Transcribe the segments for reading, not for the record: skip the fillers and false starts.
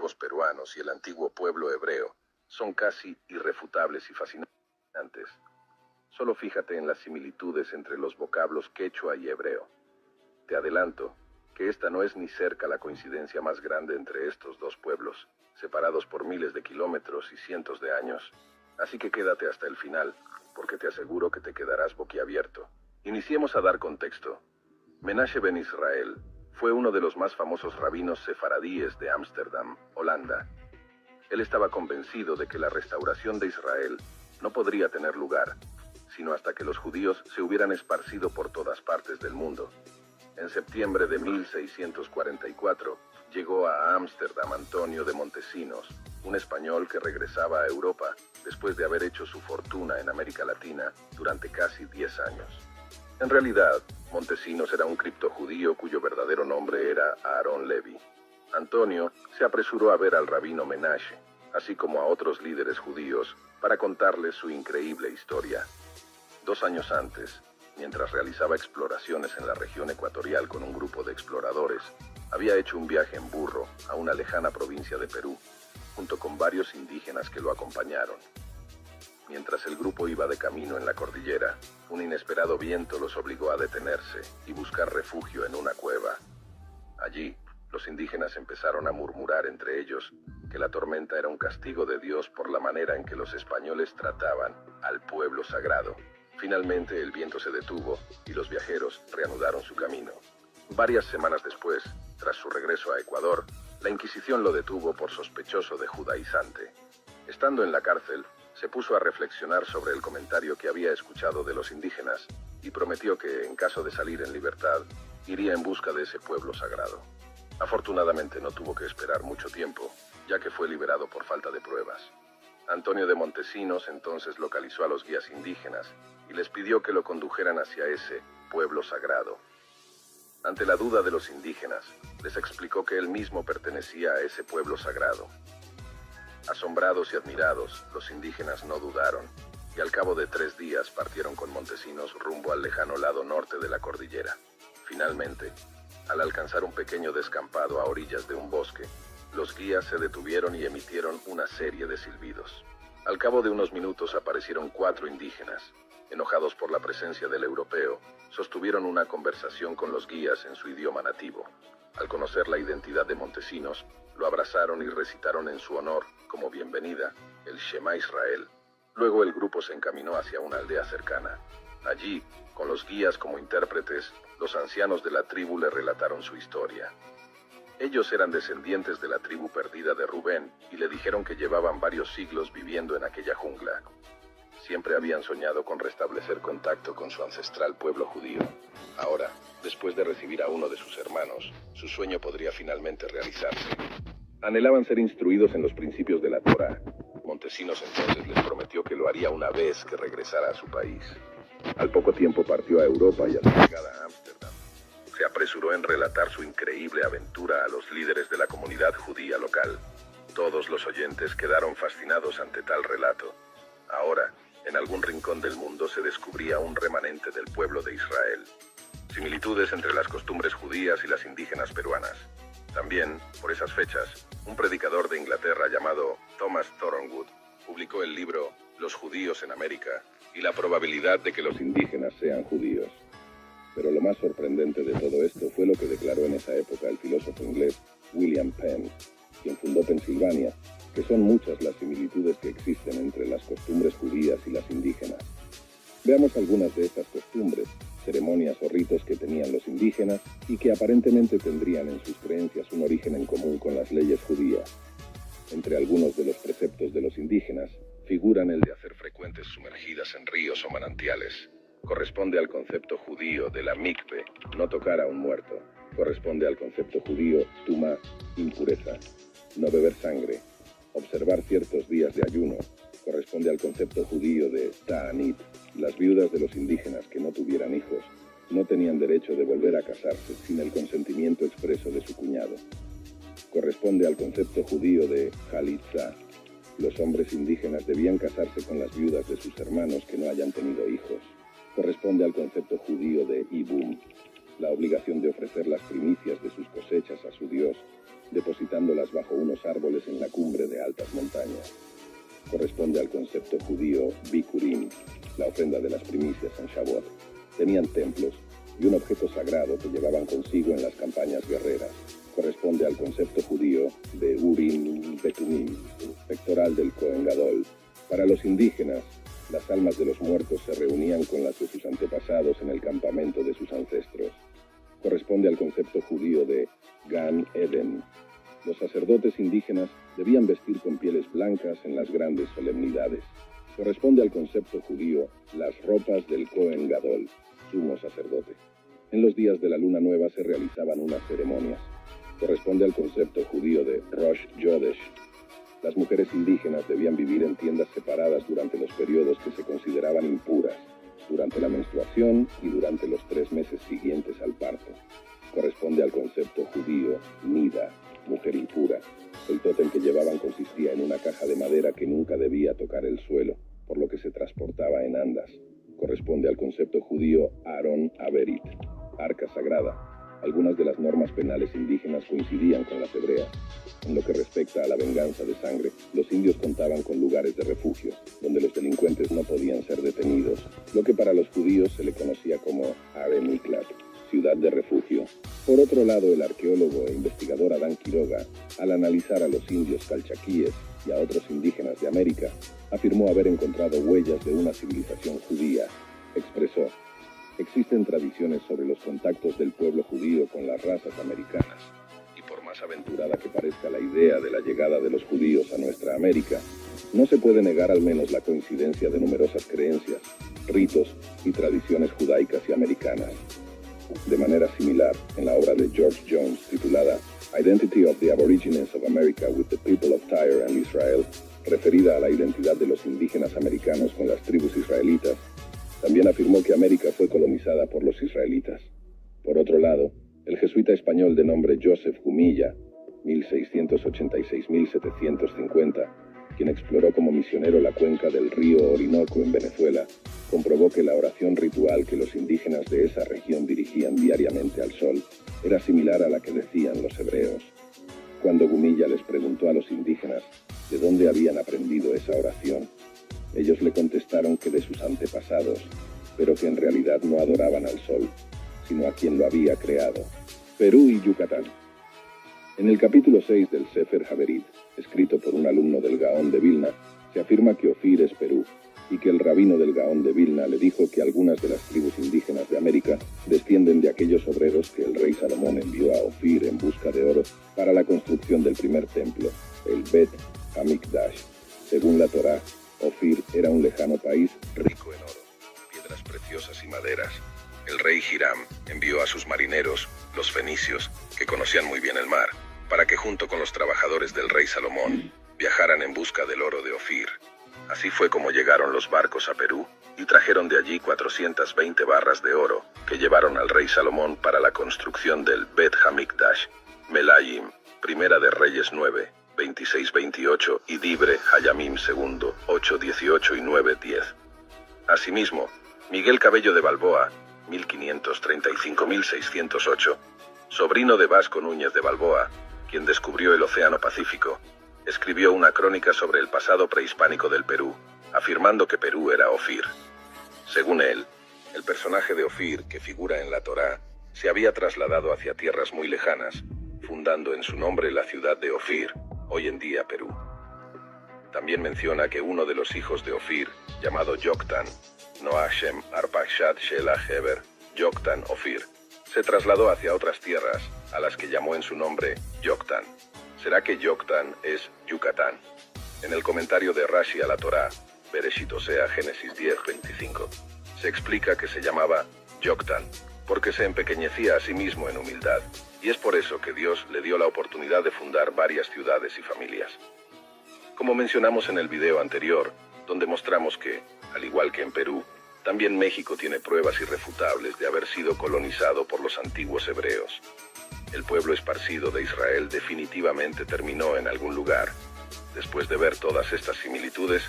pueblos peruanos y el antiguo pueblo hebreo son casi irrefutables y fascinantes. Solo fíjate en las similitudes entre los vocablos quechua y hebreo. Te adelanto que esta no es ni cerca la coincidencia más grande entre estos dos pueblos, separados por miles de kilómetros y cientos de años. Así que quédate hasta el final, porque te aseguro que te quedarás boquiabierto. Iniciemos a dar contexto. Menashe ben Israel fue uno de los más famosos rabinos sefaradíes de Ámsterdam, Holanda. Él estaba convencido de que la restauración de Israel no podría tener lugar, sino hasta que los judíos se hubieran esparcido por todas partes del mundo. En septiembre de 1644, llegó a Ámsterdam Antonio de Montesinos, un español que regresaba a Europa después de haber hecho su fortuna en América Latina durante casi 10 años. En realidad, Montesinos era un criptojudío cuyo verdadero nombre era Aarón Levi. Antonio se apresuró a ver al rabino Menashe, así como a otros líderes judíos, para contarles su increíble historia. 2 años antes, mientras realizaba exploraciones en la región ecuatorial con un grupo de exploradores, había hecho un viaje en burro a una lejana provincia de Perú, junto con varios indígenas que lo acompañaron. Mientras el grupo iba de camino en la cordillera, un inesperado viento los obligó a detenerse y buscar refugio en una cueva. Allí, los indígenas empezaron a murmurar entre ellos que la tormenta era un castigo de Dios por la manera en que los españoles trataban al pueblo sagrado. Finalmente el viento se detuvo y los viajeros reanudaron su camino. Varias semanas después, tras su regreso a Ecuador, la Inquisición lo detuvo por sospechoso de judaizante. Estando en la cárcel, se puso a reflexionar sobre el comentario que había escuchado de los indígenas y prometió que, en caso de salir en libertad, iría en busca de ese pueblo sagrado. Afortunadamente no tuvo que esperar mucho tiempo, ya que fue liberado por falta de pruebas. Antonio de Montesinos entonces localizó a los guías indígenas y les pidió que lo condujeran hacia ese pueblo sagrado. Ante la duda de los indígenas, les explicó que él mismo pertenecía a ese pueblo sagrado. Asombrados y admirados, los indígenas no dudaron, y al cabo de 3 días partieron con Montesinos rumbo al lejano lado norte de la cordillera. Finalmente, al alcanzar un pequeño descampado a orillas de un bosque, los guías se detuvieron y emitieron una serie de silbidos. Al cabo de unos minutos aparecieron 4 indígenas. Enojados por la presencia del europeo, sostuvieron una conversación con los guías en su idioma nativo. Al conocer la identidad de Montesinos, lo abrazaron y recitaron en su honor, como bienvenida, el Shema Israel. Luego el grupo se encaminó hacia una aldea cercana. Allí, con los guías como intérpretes, los ancianos de la tribu le relataron su historia. Ellos eran descendientes de la tribu perdida de Rubén y le dijeron que llevaban varios siglos viviendo en aquella jungla. Siempre habían soñado con restablecer contacto con su ancestral pueblo judío. Ahora, después de recibir a uno de sus hermanos, su sueño podría finalmente realizarse. Anhelaban ser instruidos en los principios de la Torá. Montesinos entonces les prometió que lo haría una vez que regresara a su país. Al poco tiempo partió a Europa y a su llegada a Ámsterdam se apresuró en relatar su increíble aventura a los líderes de la comunidad judía local. Todos los oyentes quedaron fascinados ante tal relato. Ahora, en algún rincón del mundo se descubría un remanente del pueblo de Israel. Similitudes entre las costumbres judías y las indígenas peruanas. También, por esas fechas, un predicador de Inglaterra llamado Thomas Thornwood publicó el libro Los judíos en América y la probabilidad de que los indígenas sean judíos. Pero lo más sorprendente de todo esto fue lo que declaró en esa época el filósofo inglés William Penn, quien fundó Pensilvania, que son muchas las similitudes que existen entre las costumbres judías y las indígenas. Veamos algunas de estas costumbres, ceremonias o ritos que tenían los indígenas y que aparentemente tendrían en sus creencias un origen en común con las leyes judías. Entre algunos de los preceptos de los indígenas figuran el de hacer frecuentes sumergidas en ríos o manantiales. Corresponde al concepto judío de la mikve, no tocar a un muerto. Corresponde al concepto judío tumá, impureza. No beber sangre. Observar ciertos días de ayuno. Corresponde al concepto judío de ta'anit. Las viudas de los indígenas que no tuvieran hijos no tenían derecho de volver a casarse sin el consentimiento expreso de su cuñado. Corresponde al concepto judío de halitzá. Los hombres indígenas debían casarse con las viudas de sus hermanos que no hayan tenido hijos. Corresponde al concepto judío de Ibum, la obligación de ofrecer las primicias de sus cosechas a su Dios, depositándolas bajo unos árboles en la cumbre de altas montañas. Corresponde al concepto judío Bikurim, la ofrenda de las primicias en Shavuot. Tenían templos y un objeto sagrado que llevaban consigo en las campañas guerreras. Corresponde al concepto judío de Urim Betumim, pectoral del Cohen Gadol. Para los indígenas, las almas de los muertos se reunían con las de sus antepasados en el campamento de sus ancestros. Corresponde al concepto judío de Gan Eden. Los sacerdotes indígenas debían vestir con pieles blancas en las grandes solemnidades. Corresponde al concepto judío las ropas del Cohen Gadol, sumo sacerdote. En los días de la luna nueva se realizaban unas ceremonias. Corresponde al concepto judío de Rosh Chodesh. Las mujeres indígenas debían vivir en tiendas separadas durante los periodos que se consideraban impuras, durante la menstruación y durante los 3 meses siguientes al parto. Corresponde al concepto judío Nida, mujer impura. El tótem que llevaban consistía en una caja de madera que nunca debía tocar el suelo, por lo que se transportaba en andas. Corresponde al concepto judío Aarón Averit, arca sagrada. Algunas de las normas penales indígenas coincidían con las hebreas. En lo que respecta a la venganza de sangre, los indios contaban con lugares de refugio, donde los delincuentes no podían ser detenidos, lo que para los judíos se le conocía como Are Miklat, ciudad de refugio. Por otro lado, el arqueólogo e investigador Adán Quiroga, al analizar a los indios calchaquíes y a otros indígenas de América, afirmó haber encontrado huellas de una civilización judía. Expresó: existen tradiciones sobre los contactos del pueblo judío con las razas americanas, y por más aventurada que parezca la idea de la llegada de los judíos a nuestra América, no se puede negar al menos la coincidencia de numerosas creencias, ritos y tradiciones judaicas y americanas. De manera similar, en la obra de George Jones titulada Identity of the Aborigines of America with the People of Tyre and Israel, referida a la identidad de los indígenas americanos con las tribus israelitas, también afirmó que América fue colonizada por los israelitas. Por otro lado, el jesuita español de nombre Joseph Gumilla, 1686-1750, quien exploró como misionero la cuenca del río Orinoco en Venezuela, comprobó que la oración ritual que los indígenas de esa región dirigían diariamente al sol era similar a la que decían los hebreos. Cuando Gumilla les preguntó a los indígenas de dónde habían aprendido esa oración, ellos le contestaron que de sus antepasados, pero que en realidad no adoraban al sol, sino a quien lo había creado. Perú y Yucatán. En el capítulo 6 del Sefer Haberit, escrito por un alumno del Gaón de Vilna, se afirma que Ofir es Perú, y que el rabino del Gaón de Vilna le dijo que algunas de las tribus indígenas de América descienden de aquellos obreros que el rey Salomón envió a Ofir en busca de oro para la construcción del primer templo, el Bet Hamikdash. Según la Torá, Ofir era un lejano país rico en oro, piedras preciosas y maderas. El rey Hiram envió a sus marineros, los fenicios, que conocían muy bien el mar, para que junto con los trabajadores del rey Salomón viajaran en busca del oro de Ofir. Así fue como llegaron los barcos a Perú y trajeron de allí 420 barras de oro que llevaron al rey Salomón para la construcción del Bet Hamikdash. Melayim, Primera de Reyes 9, 26-28 y Dibre Hayamim II, 8-18 y 9-10. Asimismo, Miguel Cabello de Balboa, 1535-1608, sobrino de Vasco Núñez de Balboa, quien descubrió el Océano Pacífico, escribió una crónica sobre el pasado prehispánico del Perú, afirmando que Perú era Ofir. Según él, el personaje de Ofir, que figura en la Torá, se había trasladado hacia tierras muy lejanas, fundando en su nombre la ciudad de Ofir, hoy en día Perú. También menciona que uno de los hijos de Ofir, llamado Yoktan, Noashem Arpachshad Shelah Heber, Yoktan Ofir, se trasladó hacia otras tierras, a las que llamó en su nombre Yoktan. ¿Será que Yoktan es Yucatán? En el comentario de Rashi a la Torá, Bereshit, o sea, Génesis 10:25, se explica que se llamaba Yoktan, porque se empequeñecía a sí mismo en humildad, y es por eso que Dios le dio la oportunidad de fundar varias ciudades y familias. Como mencionamos en el video anterior, donde mostramos que, al igual que en Perú, también México tiene pruebas irrefutables de haber sido colonizado por los antiguos hebreos. El pueblo esparcido de Israel definitivamente terminó en algún lugar. Después de ver todas estas similitudes,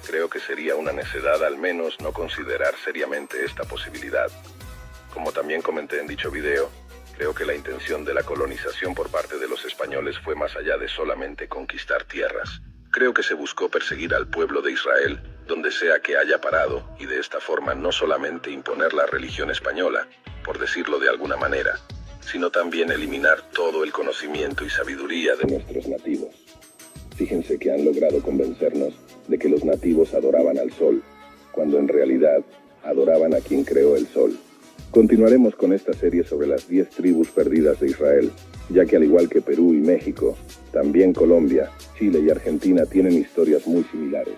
creo que sería una necedad al menos no considerar seriamente esta posibilidad. Como también comenté en dicho video, Creo que la intención de la colonización por parte de los españoles fue más allá de solamente conquistar tierras. Creo que se buscó perseguir al pueblo de Israel, donde sea que haya parado, y de esta forma no solamente imponer la religión española, por decirlo de alguna manera, sino también eliminar todo el conocimiento y sabiduría de nuestros nativos. Fíjense que han logrado convencernos de que los nativos adoraban al sol, cuando en realidad adoraban a quien creó el sol. Continuaremos con esta serie sobre las 10 tribus perdidas de Israel, ya que al igual que Perú y México, también Colombia, Chile y Argentina tienen historias muy similares.